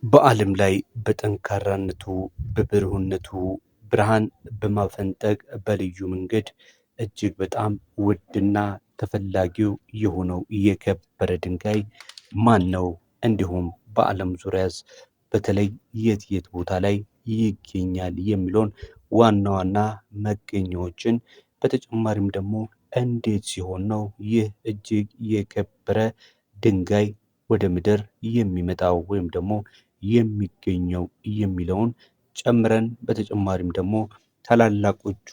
በዓለም ላይ በጠንካራነቱ በብሩህነቱ ብርሃን በማፈንጠቅ በልዩ መንገድ እጅግ በጣም ውድና ተፈላጊው የሆነው የከበረ ድንጋይ ማን ነው? እንዲሁም በዓለም ዙሪያስ በተለይ የት የት ቦታ ላይ ይገኛል የሚለውን ዋና ዋና መገኛዎችን በተጨማሪም ደግሞ እንዴት ሲሆን ነው ይህ እጅግ የከበረ ድንጋይ ወደ ምድር የሚመጣው ወይም ደግሞ የሚገኘው የሚለውን ጨምረን በተጨማሪም ደግሞ ታላላቆቹ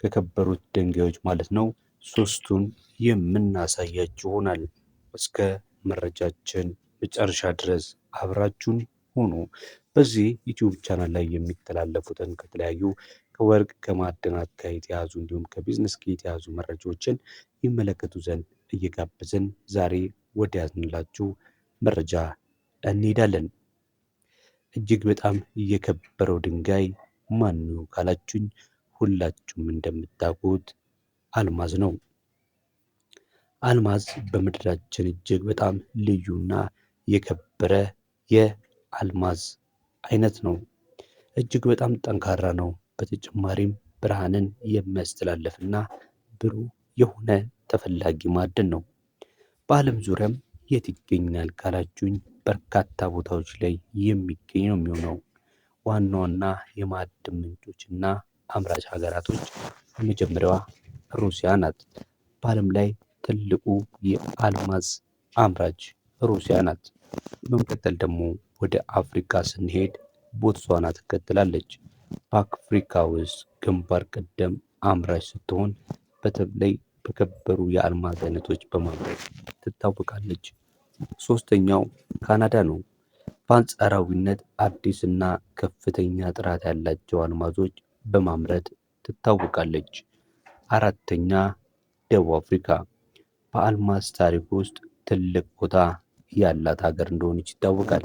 ከከበሩት ድንጋዮች ማለት ነው ሶስቱን የምናሳያችሁ ይሆናል። እስከ መረጃችን መጨረሻ ድረስ አብራችሁን ሆኑ። በዚህ ዩቲዩብ ቻናል ላይ የሚተላለፉትን ከተለያዩ ከወርቅ ከማዕድናት ጋር የተያዙ እንዲሁም ከቢዝነስ ጋር የተያዙ መረጃዎችን ይመለከቱ ዘንድ እየጋበዝን ዛሬ ወደ ያዝንላችሁ መረጃ እንሄዳለን። እጅግ በጣም የከበረው ድንጋይ ማን ነው ካላችሁኝ፣ ሁላችሁም እንደምታውቁት አልማዝ ነው። አልማዝ በምድራችን እጅግ በጣም ልዩና የከበረ የአልማዝ አይነት ነው። እጅግ በጣም ጠንካራ ነው። በተጨማሪም ብርሃንን የሚያስተላልፍና ብሩህ የሆነ ተፈላጊ ማዕድን ነው። በዓለም ዙሪያም የት ይገኛል ካላችሁኝ፣ በርካታ ቦታዎች ላይ የሚገኝ ነው የሚሆነው። ዋና ዋና የማዕድን ምንጮችና አምራች ሀገራቶች የመጀመሪያዋ ሩሲያ ናት። በዓለም ላይ ትልቁ የአልማዝ አምራች ሩሲያ ናት። በመቀጠል ደግሞ ወደ አፍሪካ ስንሄድ ቦትስዋና ትከተላለች። በአፍሪካ ውስጥ ግንባር ቀደም አምራች ስትሆን በተለይ በከበሩ የአልማዝ አይነቶች በማምረት ትታወቃለች። ሶስተኛው ካናዳ ነው። በአንጻራዊነት አዲስና ከፍተኛ ጥራት ያላቸው አልማዞች በማምረት ትታወቃለች። አራተኛ ደቡብ አፍሪካ በአልማዝ ታሪክ ውስጥ ትልቅ ቦታ ያላት ሀገር እንደሆነች ይታወቃል።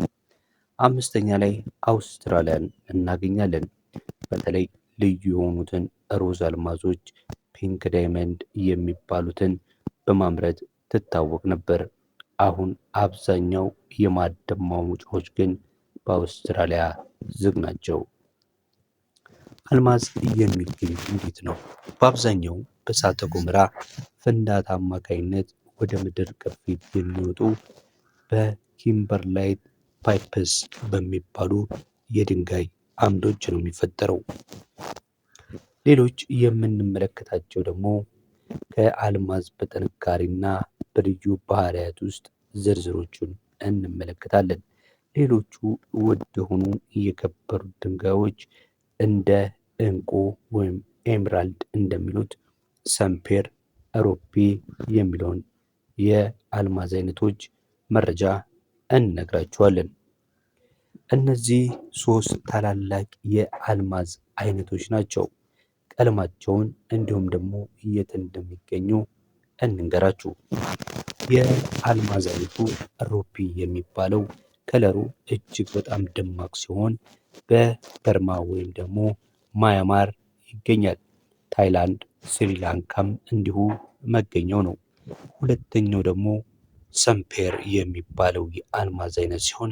አምስተኛ ላይ አውስትራሊያን እናገኛለን። በተለይ ልዩ የሆኑትን ሮዝ አልማዞች ፒንክ ዳይመንድ የሚባሉትን በማምረት ትታወቅ ነበር። አሁን አብዛኛው የማዕድን ማውጫዎች ግን በአውስትራሊያ ዝግ ናቸው። አልማዝ የሚገኝ እንዴት ነው? በአብዛኛው በእሳተ ገሞራ ፍንዳታ አማካኝነት ወደ ምድር ቅርፊት የሚወጡ በኪምበርላይት ፓይፕስ በሚባሉ የድንጋይ አምዶች ነው የሚፈጠረው። ሌሎች የምንመለከታቸው ደግሞ ከአልማዝ በጥንካሬና በልዩ ባህሪያት ውስጥ ዝርዝሮቹን እንመለከታለን። ሌሎቹ ውድ የሆኑ የከበሩ ድንጋዮች እንደ ዕንቁ ወይም ኤምራልድ እንደሚሉት ሰምፔር፣ ሩቢ የሚለውን የአልማዝ አይነቶች መረጃ እንነግራችኋለን። እነዚህ ሶስት ታላላቅ የአልማዝ አይነቶች ናቸው። ቀለማቸውን እንዲሁም ደግሞ የት እንደሚገኙ እንንገራችሁ። የአልማዝ አይነቱ ሩቢ የሚባለው ከለሩ እጅግ በጣም ደማቅ ሲሆን በበርማ ወይም ደግሞ ማያማር ይገኛል። ታይላንድ፣ ስሪላንካም እንዲሁ መገኛው ነው። ሁለተኛው ደግሞ ሰምፔር የሚባለው የአልማዝ አይነት ሲሆን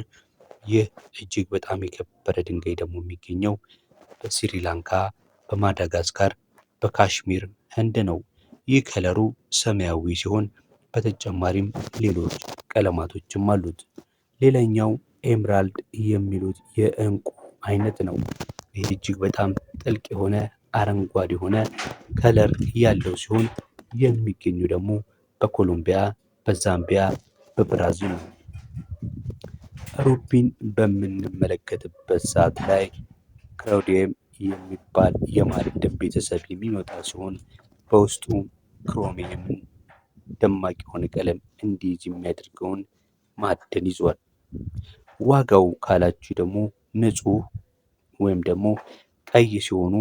ይህ እጅግ በጣም የከበረ ድንጋይ ደግሞ የሚገኘው በስሪላንካ፣ በማዳጋስካር፣ በካሽሚር ህንድ ነው። ይህ ከለሩ ሰማያዊ ሲሆን በተጨማሪም ሌሎች ቀለማቶችም አሉት። ሌላኛው ኤምራልድ የሚሉት የዕንቁ አይነት ነው። ይህ እጅግ በጣም ጥልቅ የሆነ አረንጓዴ የሆነ ከለር ያለው ሲሆን የሚገኙ ደግሞ በኮሎምቢያ፣ በዛምቢያ፣ በብራዚል ነው። ሩቢን በምንመለከትበት ሰዓት ላይ ክላውዲየም የሚባል የማዕድን ቤተሰብ የሚመጣ ሲሆን በውስጡ ክሮሚየምን ደማቅ የሆነ ቀለም እንዲይዝ የሚያደርገውን ማዕድን ይዟል። ዋጋው ካላችሁ ደግሞ ንጹህ ወይም ደግሞ ቀይ ሲሆኑ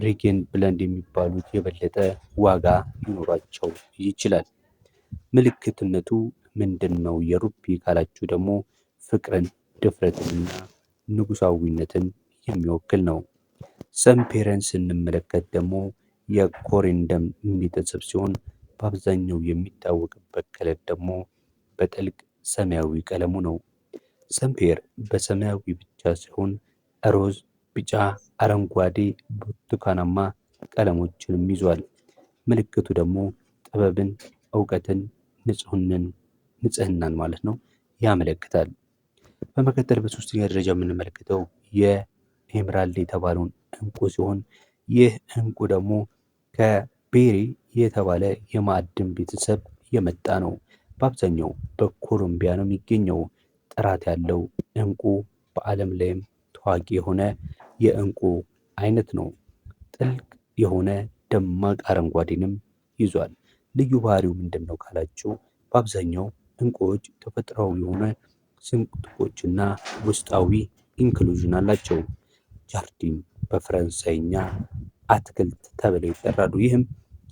ሪጌን ብለንድ የሚባሉት የበለጠ ዋጋ ሊኖራቸው ይችላል። ምልክትነቱ ምንድን ነው? የሩቢ ካላችሁ ደግሞ ፍቅርን፣ ድፍረትንና ንጉሳዊነትን የሚወክል ነው። ሰምፔረን ስንመለከት ደግሞ የኮሪንደም ቤተሰብ ሲሆን በአብዛኛው የሚታወቅበት ከለር ደግሞ በጥልቅ ሰማያዊ ቀለሙ ነው። ሰንፔር በሰማያዊ ብቻ ሳይሆን ሮዝ፣ ቢጫ፣ አረንጓዴ፣ ብርቱካናማ ቀለሞችንም ይዟል። ምልክቱ ደግሞ ጥበብን፣ እውቀትን፣ ንጽህናን ማለት ነው ያመለክታል። በመቀጠል በሶስተኛ ደረጃ የምንመለከተው የኤምራልድ የተባለውን እንቁ ሲሆን ይህ እንቁ ደግሞ ከቤሪ የተባለ የማዕድን ቤተሰብ የመጣ ነው። በአብዛኛው በኮሎምቢያ ነው የሚገኘው። ጥራት ያለው እንቁ በዓለም ላይም ታዋቂ የሆነ የእንቁ አይነት ነው። ጥልቅ የሆነ ደማቅ አረንጓዴንም ይዟል። ልዩ ባህሪው ምንድን ነው ካላችሁ በአብዛኛው እንቁዎች ተፈጥሯዊ የሆነ ስንጥቆችና ውስጣዊ ኢንክሉዥን አላቸው። ጃርዲን በፈረንሳይኛ አትክልት ተብለው ይጠራሉ። ይህም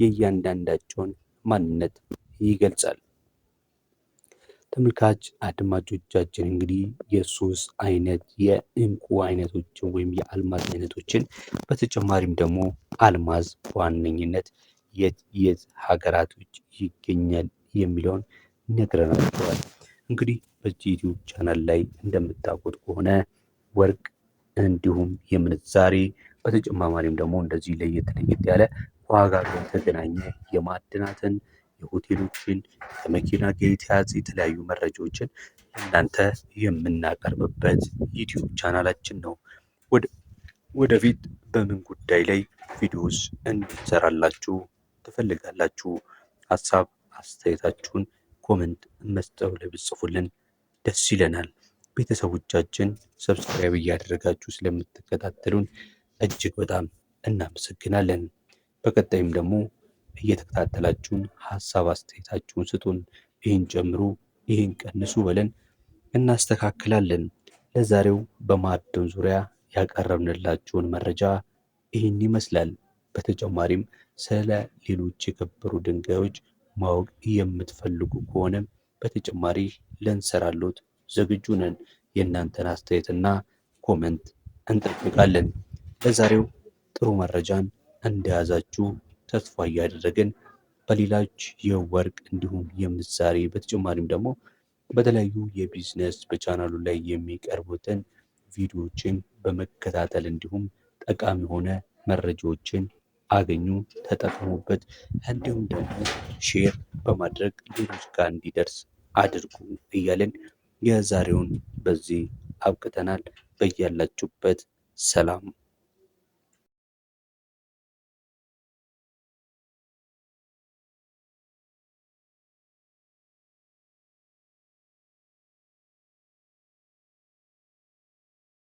የእያንዳንዳቸውን ማንነት ይገልጻል። ተመልካች አድማጮቻችን እንግዲህ የሶስት አይነት የእንቁ አይነቶችን ወይም የአልማዝ አይነቶችን በተጨማሪም ደግሞ አልማዝ በዋነኝነት የት የት ሀገራቶች ይገኛል የሚለውን ነግረናቸዋል። እንግዲህ በዚህ ዩቲዩብ ቻናል ላይ እንደምታውቁት ከሆነ ወርቅ እንዲሁም የምንዛሬ በተጨማሪም ደግሞ እንደዚህ ለየት ለየት ያለ ዋጋ ጋር የተገናኘ የማዕድናትን፣ የሆቴሎችን፣ ከመኪና ጋር የተያዘ የተለያዩ መረጃዎችን እናንተ የምናቀርብበት ዩቲዩብ ቻናላችን ነው። ወደፊት በምን ጉዳይ ላይ ቪዲዮስ እንድንሰራላችሁ ትፈልጋላችሁ? ሀሳብ አስተያየታችሁን ኮመንት መስጠው ላይ ብጽፉልን ደስ ይለናል። ቤተሰቦቻችን ሰብስክራይብ እያደረጋችሁ ስለምትከታተሉን እጅግ በጣም እናመሰግናለን። በቀጣይም ደግሞ እየተከታተላችሁን ሀሳብ አስተያየታችሁን ስጡን። ይህን ጨምሩ፣ ይህን ቀንሱ ብለን እናስተካክላለን። ለዛሬው በማዕድን ዙሪያ ያቀረብንላችሁን መረጃ ይህን ይመስላል። በተጨማሪም ስለ ሌሎች የከበሩ ድንጋዮች ማወቅ የምትፈልጉ ከሆነ በተጨማሪ ልንሰራሎት ዝግጁ ነን። የእናንተን አስተያየትና ኮመንት እንጠብቃለን። ለዛሬው ጥሩ መረጃን እንደያዛችሁ ተስፋ እያደረግን በሌሎች የወርቅ እንዲሁም የምንዛሬ በተጨማሪም ደግሞ በተለያዩ የቢዝነስ በቻናሉ ላይ የሚቀርቡትን ቪዲዮዎችን በመከታተል እንዲሁም ጠቃሚ የሆነ መረጃዎችን አገኙ፣ ተጠቀሙበት። እንዲሁም ደግሞ ሼር በማድረግ ሌሎች ጋር እንዲደርስ አድርጉ እያለን የዛሬውን በዚህ አብቅተናል። በያላችሁበት ሰላም